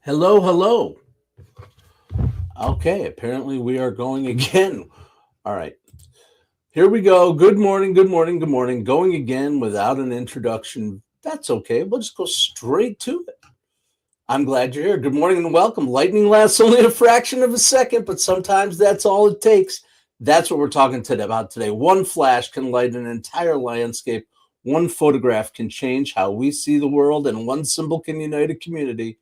Hello, hello. Okay, apparently we are going again. All right, here we go. Good morning, good morning, good morning. Going again without an introduction. That's okay. We'll just go straight to it. I'm glad you're here. Good morning and welcome. Lightning lasts only a fraction of a second, but sometimes that's all it takes. That's what we're talking about today. One flash can light an entire landscape. One photograph can change how we see the world, and one symbol can unite a community.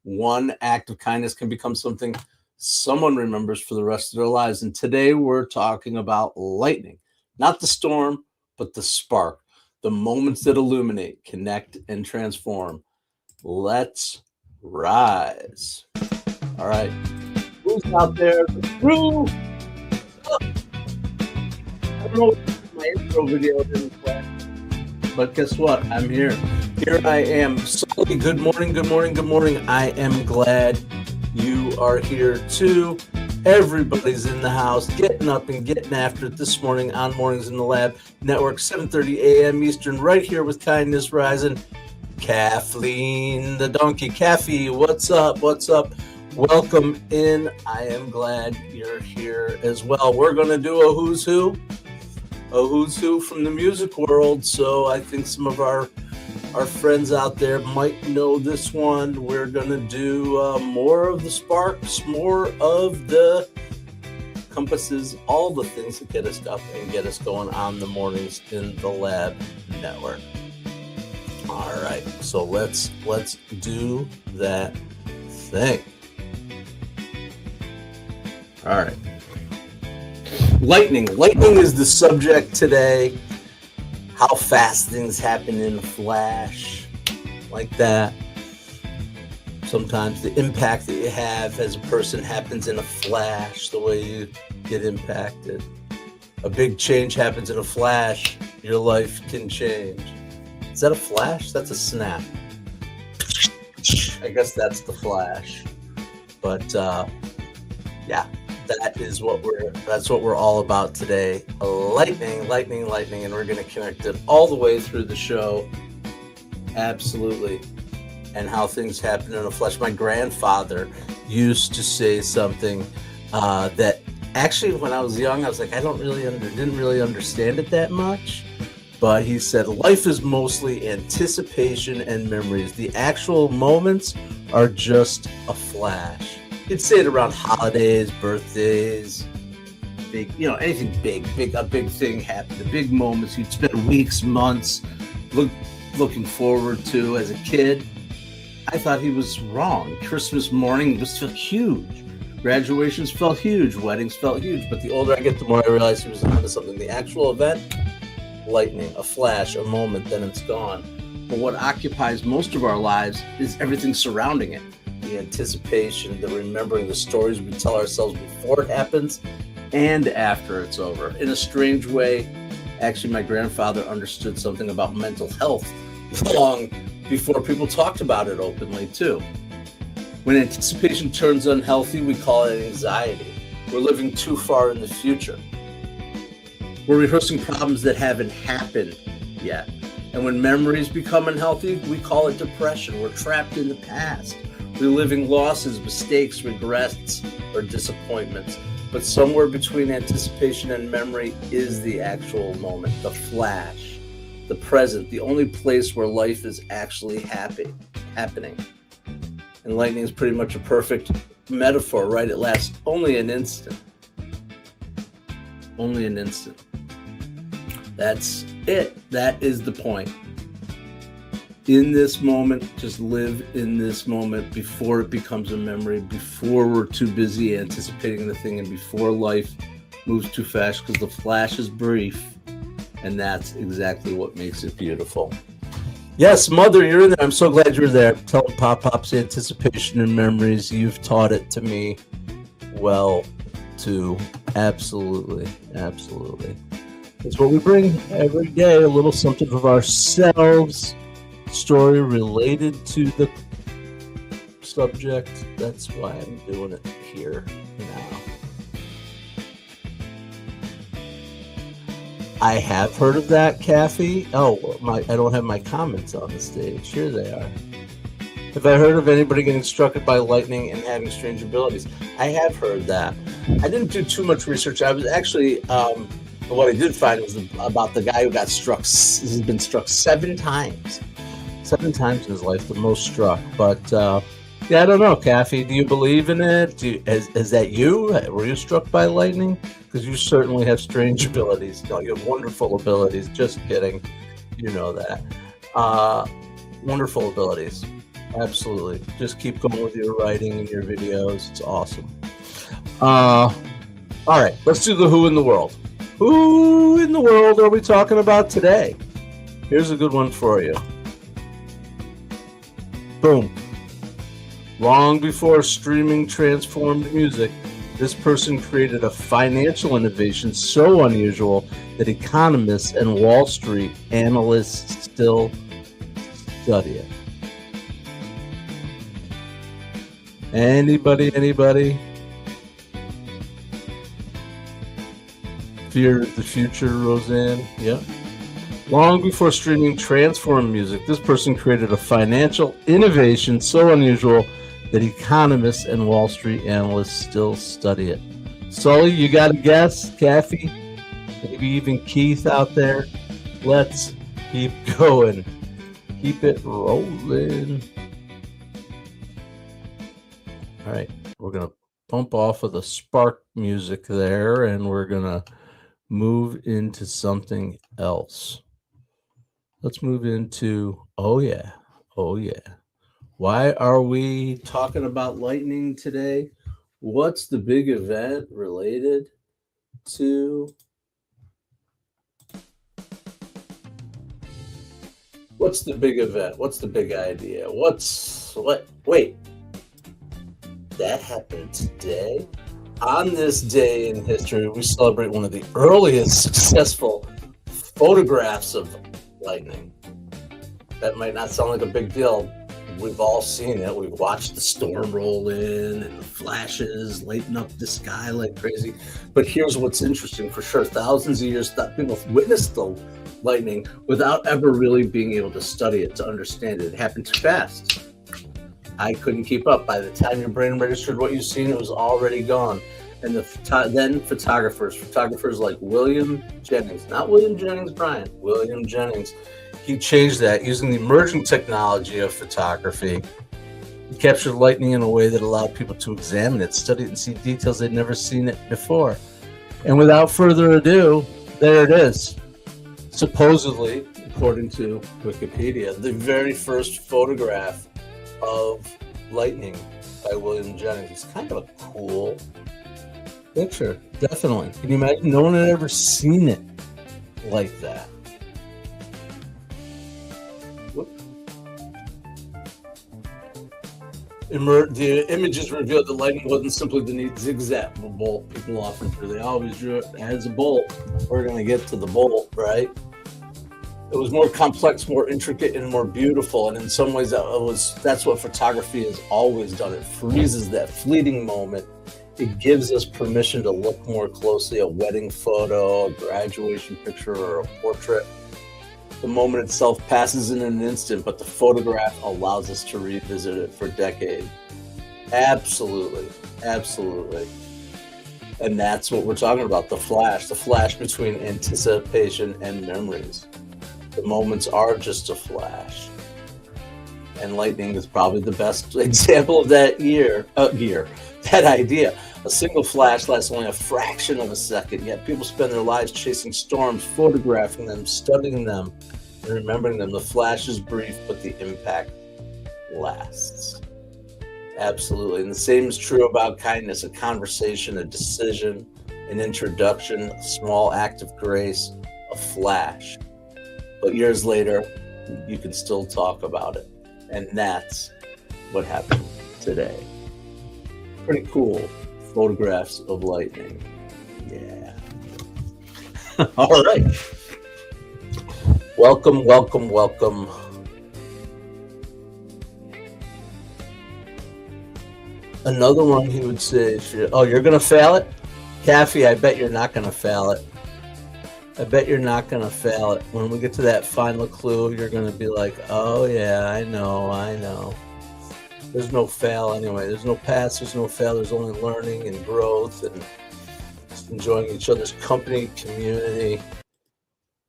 One act of kindness can become something someone remembers for the rest of their lives. And today we're talking about lightning, not the storm, but the spark, the moments that illuminate, connect, and transform. Let's rise. All right. Who's out there? The crew. I don't know if my intro video didn't play, but guess what? I'm here. Here I am. Sully, good morning, good morning, good morning. I am glad you are here too. Everybody's in the house, getting up and getting after it this morning on Mornings in the Lab Network, 7:30 a.m. Eastern, right here with Kindness Rising. Kathleen the donkey. Kathy, what's up? What's up? Welcome in. I am glad you're here as well. We're going to do a who's who from the music world. So I think some of our friends out there might know this one. We're going to do more of the sparks, more of the compasses, all the things that get us up and get us going on the Mornings in the Lab Network. All right, so let's do that thing. All right. Lightning is the subject today. How fast things happen in a flash, like that. Sometimes the impact that you have as a person happens in a flash, the way you get impacted. A big change happens in a flash, your life can change. Is that a flash? That's a snap. I guess that's the flash. But yeah. That's what we're all about today. Lightning, and we're going to connect it all the way through the show. Absolutely. And how things happen in a flash. My grandfather used to say something that actually when I was young, I was like, didn't really understand it that much. But he said, life is mostly anticipation and memories. The actual moments are just a flash. You'd say it around holidays, birthdays, big, anything big, a big thing happened, the big moments you'd spend weeks, months looking forward to as a kid. I thought he was wrong. Christmas morning was huge. Graduations felt huge. Weddings felt huge. But the older I get, the more I realize he was onto something. The actual event, lightning, a flash, a moment, then it's gone. But what occupies most of our lives is everything surrounding it. The anticipation, the remembering, the stories we tell ourselves before it happens and after it's over. In a strange way, actually, my grandfather understood something about mental health long before people talked about it openly, too. When anticipation turns unhealthy, we call it anxiety. We're living too far in the future. We're rehearsing problems that haven't happened yet. And when memories become unhealthy, we call it depression. We're trapped in the past, reliving losses, mistakes, regrets, or disappointments. But somewhere between anticipation and memory is the actual moment, the flash, the present, the only place where life is actually happening. And lightning is pretty much a perfect metaphor, right? It lasts only an instant. Only an instant. That's it. That is the point. In this moment, just live in this moment before it becomes a memory, before we're too busy anticipating the thing, and before life moves too fast, because the flash is brief, and that's exactly what makes it beautiful. Yes, Mother, you're in there. I'm so glad you're there. Telling Pop-Pop's anticipation and memories. You've taught it to me well, too. Absolutely. It's what we bring every day, a little something of ourselves. Story related to the subject. That's why I'm doing it here now. I have heard of that, Kathy. Oh, I don't have my comments on the stage. Here they are. Have I heard of anybody getting struck by lightning and having strange abilities? I have heard that. I didn't do too much research. I was actually, what I did find was about the guy who got struck. He's been struck 7 times. 7 times in his life, the most struck. But yeah, I don't know, Kathy. Do you believe in it? Is that you? Were you struck by lightning? Because you certainly have strange abilities. No, you have wonderful abilities. Just kidding. You know that. Wonderful abilities. Absolutely. Just keep going with your writing and your videos. It's awesome. All right, let's do the who in the world. Who in the world are we talking about today? Here's a good one for you. Boom. Long before streaming transformed music, this person created a financial innovation so unusual that economists and Wall Street analysts still study it. Anybody? Fear of the future, Roseanne? Yeah. Long before streaming transformed music, this person created a financial innovation so unusual that economists and Wall Street analysts still study it. Sully, you got a guess? Kathy? Maybe even Keith out there? Let's keep going. Keep it rolling. All right, we're going to bump off of the spark music there, and we're going to move into something else. Let's move into, oh yeah. Why are we talking about lightning today? What's the big event related to? What's the big event? What's the big idea? Wait, that happened today? On this day in history, we celebrate one of the earliest successful photographs of lightning. That might not sound like a big deal. We've all seen it. We've watched the storm roll in and the flashes lighting up the sky like crazy. But here's what's interesting for sure. Thousands of years, people witnessed the lightning without ever really being able to study it, to understand it. It happened too fast. I couldn't keep up. By the time your brain registered what you've seen, it was already gone. And then photographers like William Jennings, not William Jennings Bryan, William Jennings, he changed that using the emerging technology of photography. He captured lightning in a way that allowed people to examine it, study it, and see details they'd never seen it before. And without further ado, there it is. Supposedly, according to Wikipedia, the very first photograph of lightning by William Jennings. It's kind of a cool picture, definitely. Can you imagine? No one had ever seen it like that. The images revealed that lightning wasn't simply the neat zigzag of a bolt people often do. They always drew it as a bolt. We're going to get to the bolt, right? It was more complex, more intricate, and more beautiful. And in some ways, that's what photography has always done. It freezes that fleeting moment. It gives us permission to look more closely at a wedding photo, a graduation picture, or a portrait. The moment itself passes in an instant, but the photograph allows us to revisit it for decades. Absolutely. And that's what we're talking about, the flash between anticipation and memories. The moments are just a flash. And lightning is probably the best example of that that idea. A single flash lasts only a fraction of a second, yet people spend their lives chasing storms, photographing them, studying them, and remembering them. The flash is brief, but the impact lasts. Absolutely. And the same is true about kindness, a conversation, a decision, an introduction, a small act of grace, a flash. But years later, you can still talk about it. And that's what happened today. Pretty cool photographs of lightning. Yeah. All right. Welcome. Another one he would say, oh, you're going to fail it? Kathy, I bet you're not going to fail it. When we get to that final clue, you're going to be like, oh, yeah, I know. There's no fail anyway. There's no pass, there's no fail. There's only learning and growth and just enjoying each other's company, community.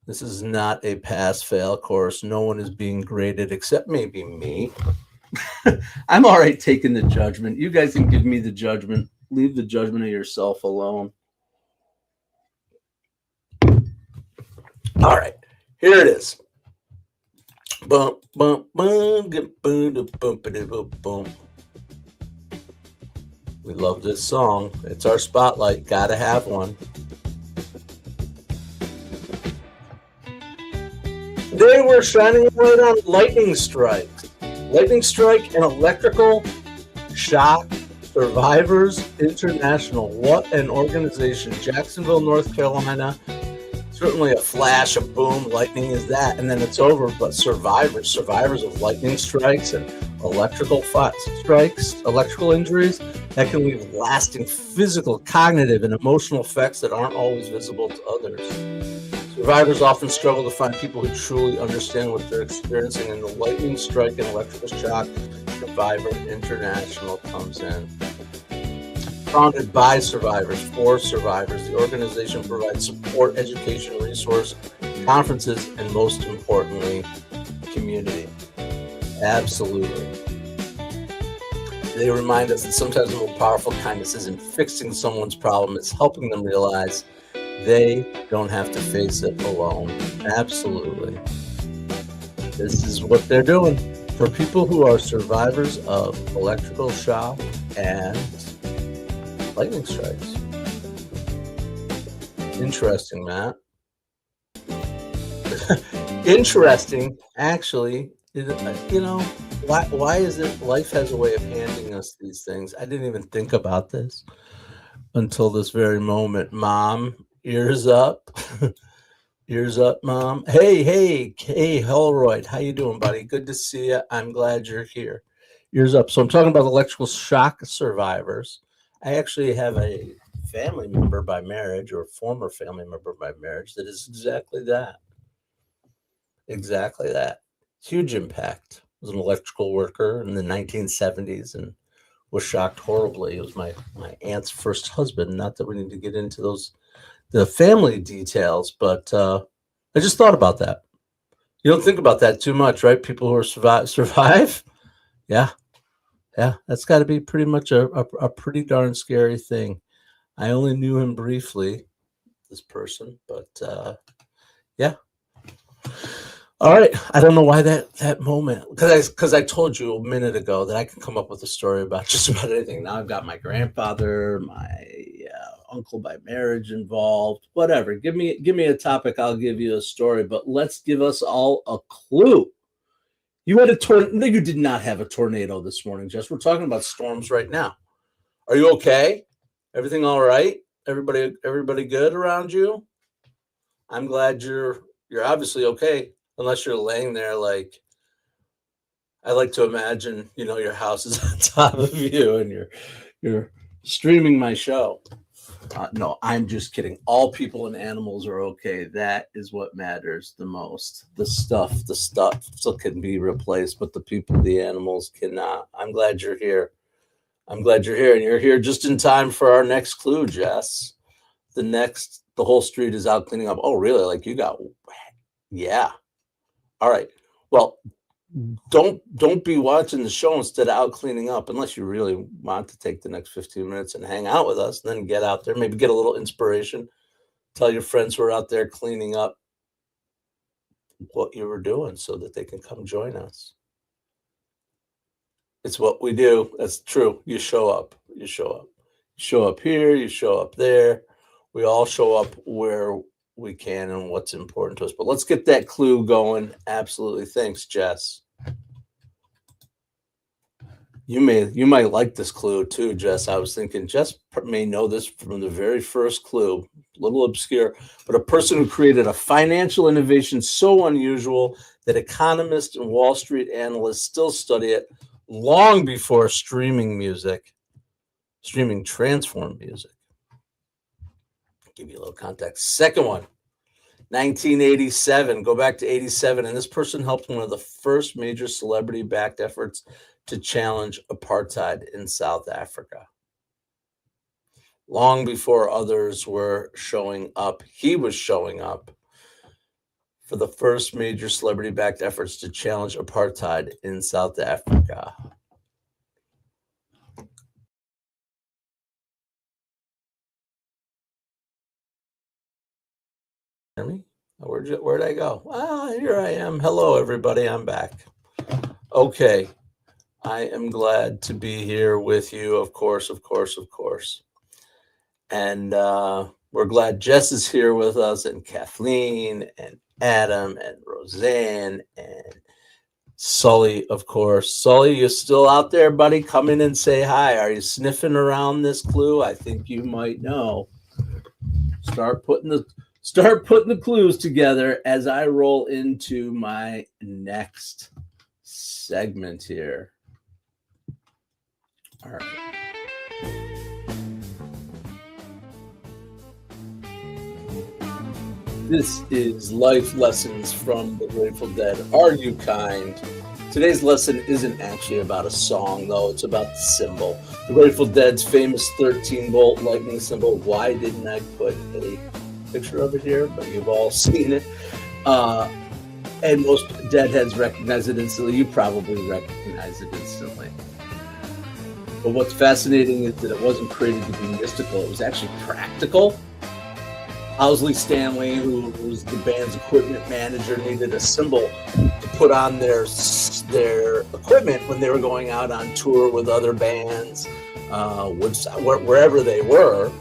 This is not a pass fail course. No one is being graded except maybe me. I'm all right taking the judgment. You guys can give me the judgment. Leave the judgment of yourself alone. All right, here it is. Bump, bump, bump, boom, boom, boom, boom. We love this song. It's our spotlight. Gotta have one. Today we're shining a light on lightning strikes. Lightning strike and electrical shock survivors international. What an organization. Jacksonville, North Carolina. Certainly a flash, a boom, lightning is that, and then it's over. But survivors of lightning strikes and electrical strikes, electrical injuries, that can leave lasting physical, cognitive, and emotional effects that aren't always visible to others. Survivors often struggle to find people who truly understand what they're experiencing, and the lightning strike and electrical shock survivor international comes in. Founded by survivors, for survivors, the organization provides support, education, resource, conferences, and most importantly, community. Absolutely. They remind us that sometimes the most powerful kindness isn't fixing someone's problem, it's helping them realize they don't have to face it alone. Absolutely. This is what they're doing for people who are survivors of electrical shock and lightning strikes. Interesting, Matt. Interesting, actually. You know, why is it life has a way of handing us these things? I didn't even think about this until this very moment. Mom, ears up. Ears up, Mom. Hey, Holroyd. How you doing, buddy? Good to see you. I'm glad you're here. Ears up. So I'm talking about electrical shock survivors. I actually have a family member by marriage, or a former family member by marriage, that is exactly that. Exactly that. Huge impact. Was an electrical worker in the 1970s and was shocked horribly. It was my aunt's first husband. Not that we need to get into the family details, but I just thought about that. You don't think about that too much, right? People who are survive. Yeah, that's got to be pretty much a pretty darn scary thing. I only knew him briefly, this person, but yeah. All right, I don't know why that moment, because I told you a minute ago that I can come up with a story about just about anything. Now I've got my grandfather, my uncle by marriage involved, whatever. Give me a topic, I'll give you a story. But let's give us all a clue. You had a tornado. No, you did not have a tornado this morning, Jess. We're talking about storms right now. Are you okay? Everything all right? Everybody good around you? I'm glad you're obviously okay, unless you're laying there like, I like to imagine, your house is on top of you and you're streaming my show. No, I'm just kidding. All people and animals are okay. That is what matters the most. The stuff still can be replaced, but the people, the animals cannot. I'm glad you're here. And you're here just in time for our next clue, Jess. The whole street is out cleaning up. Oh, really? Like you got, yeah. All right. Well, don't be watching the show instead of out cleaning up, unless you really want to take the next 15 minutes and hang out with us, and then get out there, maybe get a little inspiration. Tell your friends who are out there cleaning up what you were doing so that they can come join us. It's what we do. That's true. You show up. You show up here. You show up there. We all show up where we can and what's important to us. But let's get that clue going. Absolutely. Thanks, Jess. You might like this clue too, Jess. I was thinking Jess may know this from the very first clue. A little obscure, but a person who created a financial innovation so unusual that economists and Wall Street analysts still study it long before streaming transformed music. I'll give you a little context. Second one, 1987. Go back to 87, and this person helped one of the first major celebrity-backed efforts to challenge apartheid in South Africa. Long before others were showing up, he was showing up for the first major celebrity-backed efforts to challenge apartheid in South Africa. Hear me? Where'd I go? Ah, here I am. Hello, everybody. I'm back. Okay. I am glad to be here with you, of course, of course, of course. And we're glad Jess is here with us, and Kathleen, and Adam, and Roseanne, and Sully, of course. Sully, you still out there, buddy? Come in and say hi. Are you sniffing around this clue? I think you might know. Start putting the clues together as I roll into my next segment here. All right. This is Life Lessons from the Grateful Dead. Are you kind? Today's lesson isn't actually about a song, though. It's about the symbol. The Grateful Dead's famous 13-volt lightning symbol. Why didn't I put a picture of it here? But you've all seen it. And most Deadheads recognize it instantly. You probably recognize it instantly. But what's fascinating is that it wasn't created to be mystical. It was actually practical. Owsley Stanley, who was the band's equipment manager, needed a symbol to put on their equipment when they were going out on tour with other bands, wherever they were.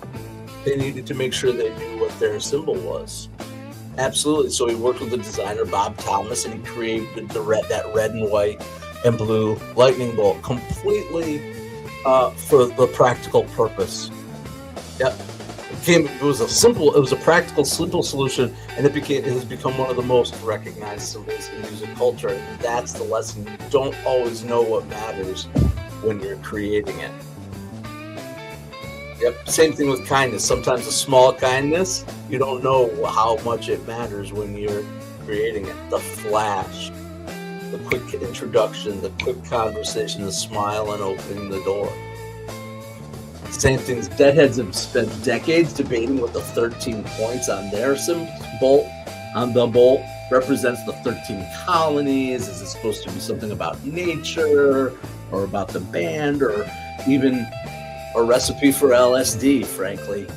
They needed to make sure they knew what their symbol was. Absolutely. So he worked with the designer Bob Thomas, and he created that red and white and blue lightning bolt completely for the practical purpose. Yep. It was a practical, simple solution, and it has become one of the most recognized symbols in music culture. And that's the lesson. You don't always know what matters when you're creating it. Yep, same thing with kindness. Sometimes a small kindness, you don't know how much it matters when you're creating it. The flash, the quick introduction, the quick conversation, the smile and opening the door. Same things. Deadheads have spent decades debating what the 13 points on their bolt, on the bolt, represents the 13 colonies. Is it supposed to be something about nature, or about the band, or even a recipe for LSD, frankly?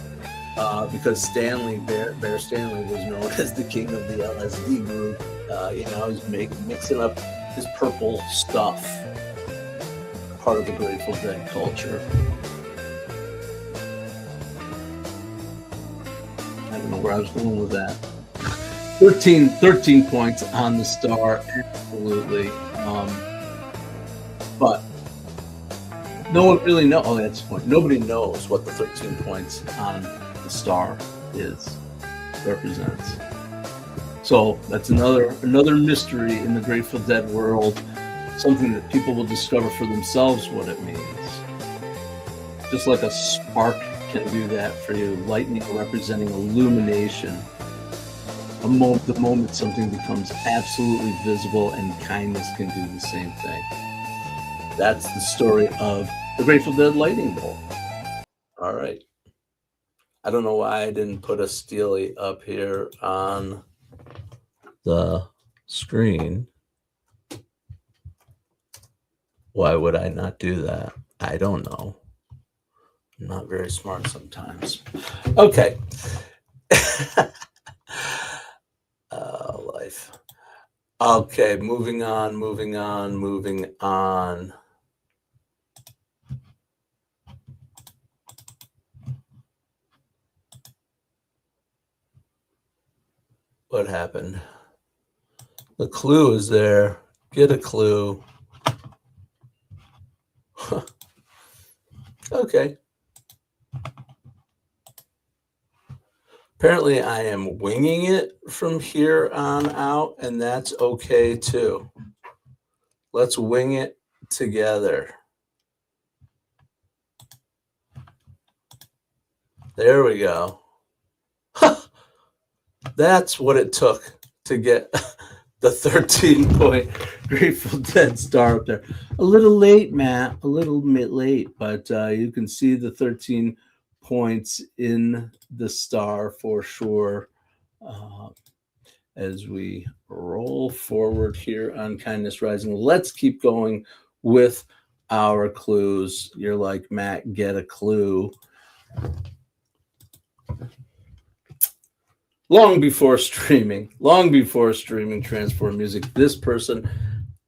Because Bear Stanley was known as the king of the LSD group. He's mixing up his purple stuff, part of the Grateful Dead culture. I don't know where I was going with that. 13 points on the star, absolutely. But no one really knows. Oh, that's the point. Nobody knows what the 13 points on the star represents. So that's another mystery in the Grateful Dead world. Something that people will discover for themselves what it means. Just like a spark can do that for you. Lightning representing illumination. The moment something becomes absolutely visible, and kindness can do the same thing. That's the story of the Grateful Dead lightning bolt. All right. I don't know why I didn't put a Steely up here on the screen. Why would I not do that? I don't know. I'm not very smart sometimes. Okay. Life. Okay, moving on. What happened? The clue is there. Get a clue. Okay. Apparently, I am winging it from here on out, and that's okay too. Let's wing it together. There we go. That's what it took to get the 13-point Grateful Dead star up there. A little late, Matt, a little bit late, but you can see the 13 points in the star for sure. As we roll forward here on Kindness Rising, let's keep going with our clues. You're like, Matt, get a clue. Long before streaming transformed music, this person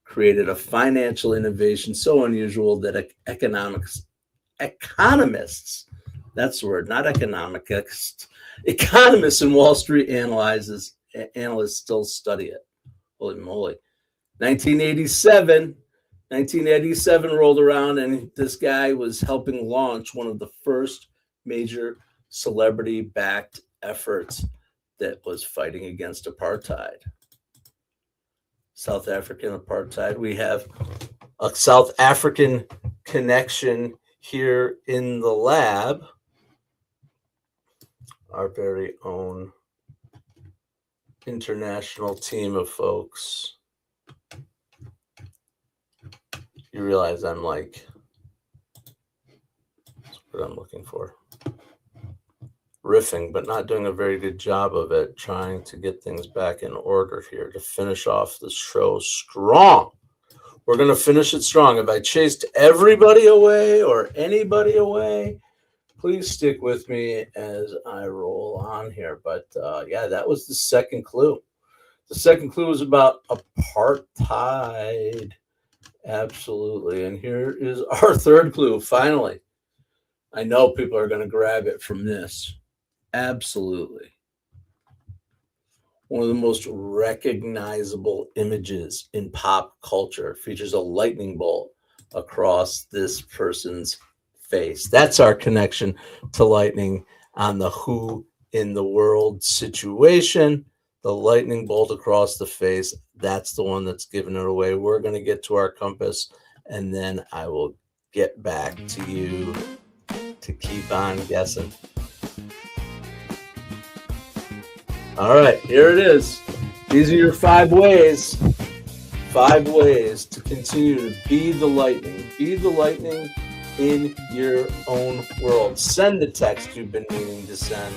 created a financial innovation so unusual that economists, that's the word, not economists, economists in Wall Street analysts still study it. Holy moly. 1987 rolled around, and this guy was helping launch one of the first major celebrity-backed efforts that was fighting against apartheid. South African apartheid. We have a South African connection here in the lab. Our very own international team of folks. You realize I'm like, that's what I'm looking for. Riffing, but not doing a very good job of it, trying to get things back in order here to finish off the show strong. We're going to finish it strong. If I chased everybody away or anybody away, please stick with me as I roll on here. But yeah, that was the second clue. The second clue was about apartheid. Absolutely. And here is our third clue. Finally, I know people are going to grab it from this. Absolutely. One of the most recognizable images in pop culture features a lightning bolt across this person's face. That's our connection to lightning on the Who in the World situation. The lightning bolt across the face. That's the one that's giving it away. We're going to get to our compass, and then I will get back to you to keep on guessing. All right, here it is. These are your 5 ways. 5 ways to continue to be the lightning. Be the lightning in your own world. Send the text you've been meaning to send.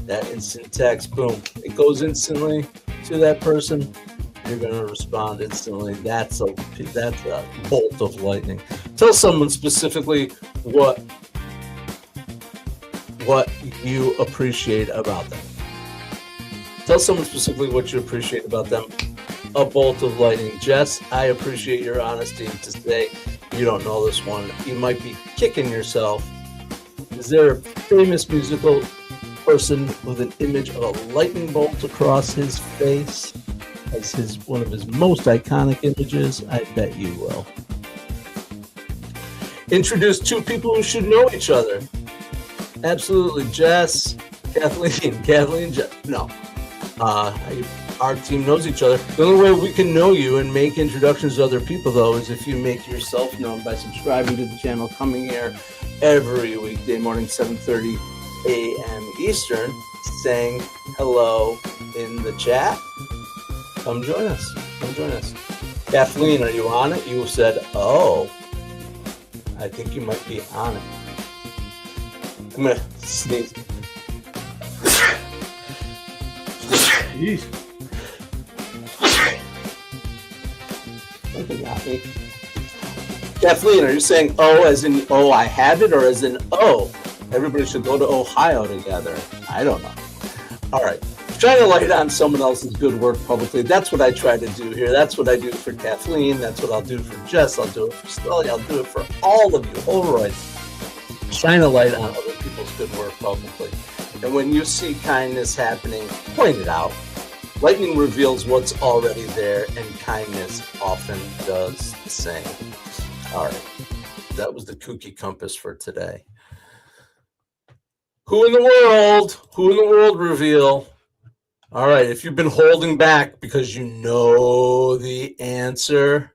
That instant text, boom. It goes instantly to that person. You're going to respond instantly. That's a bolt of lightning. Tell someone specifically what you appreciate about them. Tell someone specifically what you appreciate about them. A bolt of lightning. Jess, I appreciate your honesty to say you don't know this one. You might be kicking yourself. Is there a famous musical person with an image of a lightning bolt across his face as one of his most iconic images? I bet you will. Introduce 2 people who should know each other. Absolutely. Jess, Kathleen, Jess. No. Our team knows each other. The only way we can know you and make introductions to other people, though, is if you make yourself known by subscribing to the channel, coming here every weekday morning, 7:30 a.m. Eastern, saying hello in the chat. Come join us. Kathleen, are you on it? You said, oh, I think you might be on it. I'm going to sneeze. Jeez. Something got me. Kathleen, are you saying oh as in oh I have it, or as in oh everybody should go to Ohio together? I don't know. All right. Trying to light on someone else's good work publicly. That's what I try to do here. That's what I do for Kathleen. That's what I'll do for Jess. I'll do it for Stelly. I'll do it for all of you. Holroyd. Shine a light on other people's good work publicly. And when you see kindness happening, point it out. Lightning reveals what's already there, and kindness often does the same. All right. That was the kooky compass for today. Who in the world reveal? All right. If you've been holding back because you know the answer,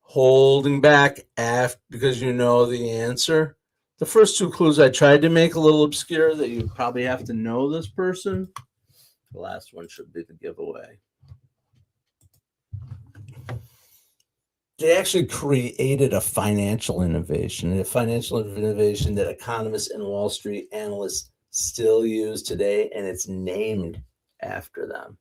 because you know the answer. The first 2 clues I tried to make a little obscure, that you probably have to know this person. The last one should be the giveaway. they actually created a financial innovation, that economists and Wall Street analysts still use today, and it's named after them.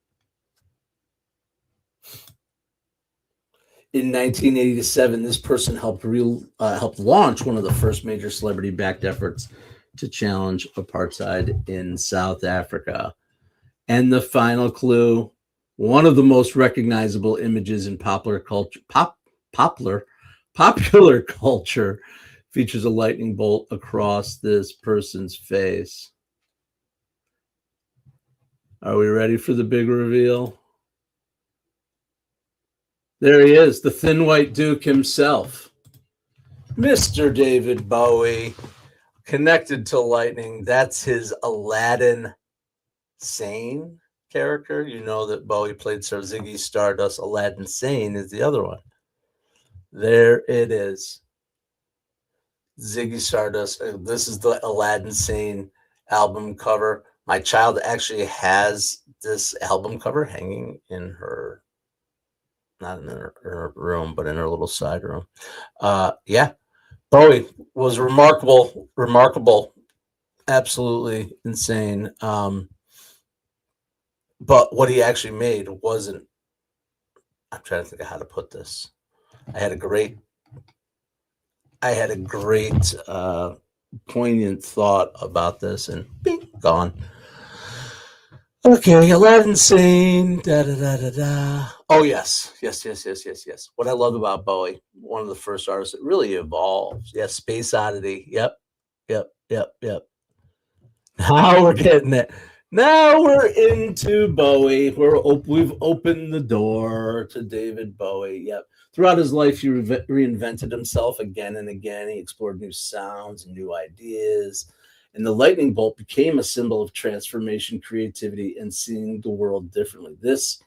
In 1987, this person helped launch one of the first major celebrity-backed efforts to challenge apartheid in South Africa. And the final clue, one of the most recognizable images in popular culture, popular culture, features a lightning bolt across this person's face. Are we ready for the big reveal? There he is, the Thin White Duke himself, Mr. David Bowie, connected to lightning. That's his Aladdin Sane character. You know that Bowie played Sir Ziggy Stardust. Aladdin Sane is the other one. There it is. Ziggy Stardust. This is the Aladdin Sane album cover. My child actually has this album cover hanging in her, not in her room, but in her little side room. Yeah, Bowie was remarkable, absolutely insane. But what he actually made wasn't, I'm trying to think of how to put this. I had a great poignant thought about this, and bing, gone. Okay, Aladdin Sane, da da da da da. Oh yes. What I love about Bowie, one of the first artists that really evolves. Yes, Space Oddity. Yep. Now we're getting it. Now we're into Bowie. We've opened the door to David Bowie. Yep. Throughout his life, he reinvented himself again and again. He explored new sounds and new ideas. And the lightning bolt became a symbol of transformation, creativity, and seeing the world differently. This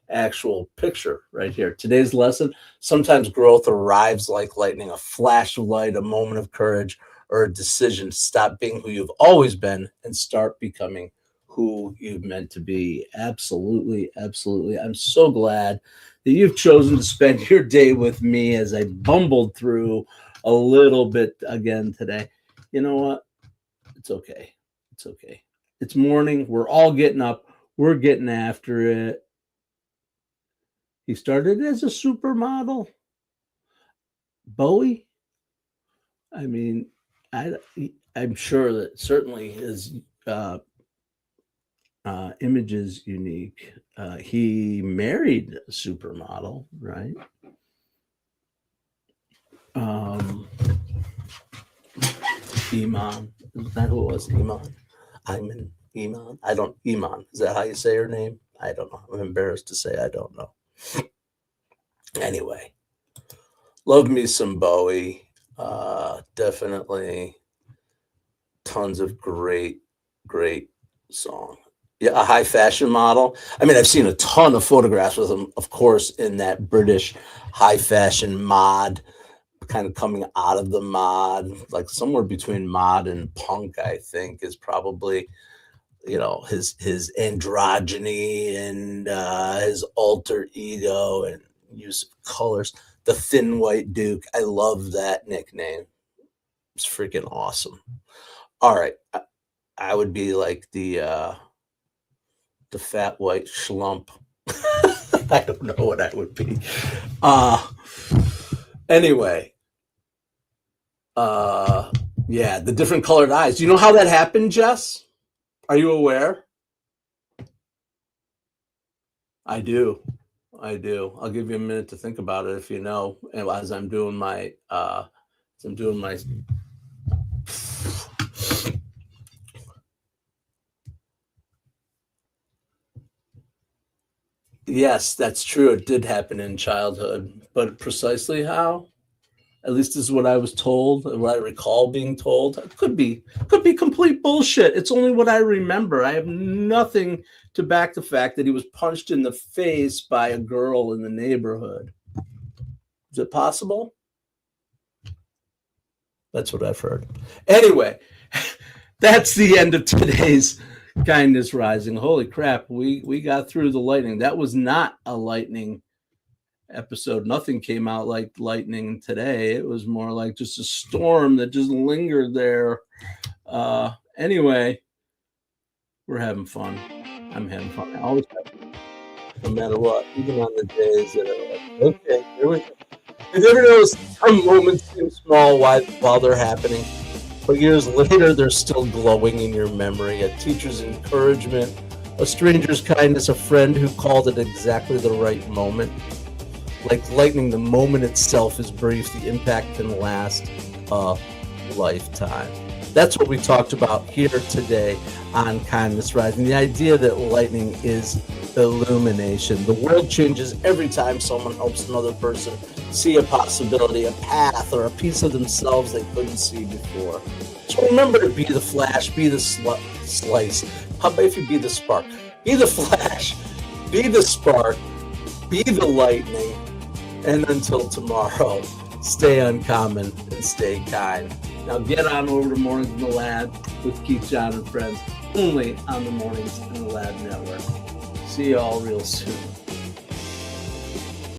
actual picture right here. Today's lesson: sometimes growth arrives like lightning, a flash of light, a moment of courage, or a decision to stop being who you've always been and start becoming who you've meant to be. Absolutely. I'm so glad that you've chosen to spend your day with me as I bumbled through a little bit again today. You know what? It's okay. It's morning. We're all getting up. We're getting after it. He started as a supermodel. Bowie. I mean, I'm sure that certainly his image is unique. He married a supermodel, right? Iman. Is that who it was? Iman. Iman. Iman. Is that how you say her name? I don't know. I'm embarrassed to say I don't know. Anyway, love me some Bowie. Definitely tons of great song. Yeah, a high fashion model. I mean, I've seen a ton of photographs with him, of course, in that British high fashion mod, kind of coming out of the mod, like somewhere between mod and punk, I think, is probably, his androgyny and his alter ego and use of colors. The Thin White Duke. I love that nickname. It's freaking awesome. All right. I would be like the fat white schlump. I don't know what I would be. Anyway. Yeah, the different colored eyes. Do you know how that happened, Jess? Are you aware? I do. I'll give you a minute to think about it if you know. And as I'm doing my Yes, that's true. It did happen in childhood, but precisely how? At least this is what I was told, what I recall being told. It could be complete bullshit. It's only what I remember. I have nothing to back the fact that he was punched in the face by a girl in the neighborhood. Is it possible? That's what I've heard. Anyway, that's the end of today's Kindness Rising. Holy crap, we got through the lightning. That was not a lightning episode, nothing came out like lightning today. It was more like just a storm that just lingered there. Anyway, we're having fun. I'm having fun. I always have fun, no matter what, even on the days that are like, okay, here we go. You ever notice some moments seem small while they're happening, but years later they're still glowing in your memory? A teacher's encouragement, a stranger's kindness, a friend who called at exactly the right moment. Like lightning, the moment itself is brief. The impact can last a lifetime. That's what we talked about here today on Kindness Rising. The idea that lightning is illumination. The world changes every time someone helps another person see a possibility, a path, or a piece of themselves they couldn't see before. So remember to be the flash, be the slice. How about if you be the spark? Be the flash, be the spark, be the lightning. And until tomorrow, stay uncommon and stay kind. Now get on over to Mornings in the Lab with Keith, John, and friends, only on the Mornings in the Lab Network. See you all real soon.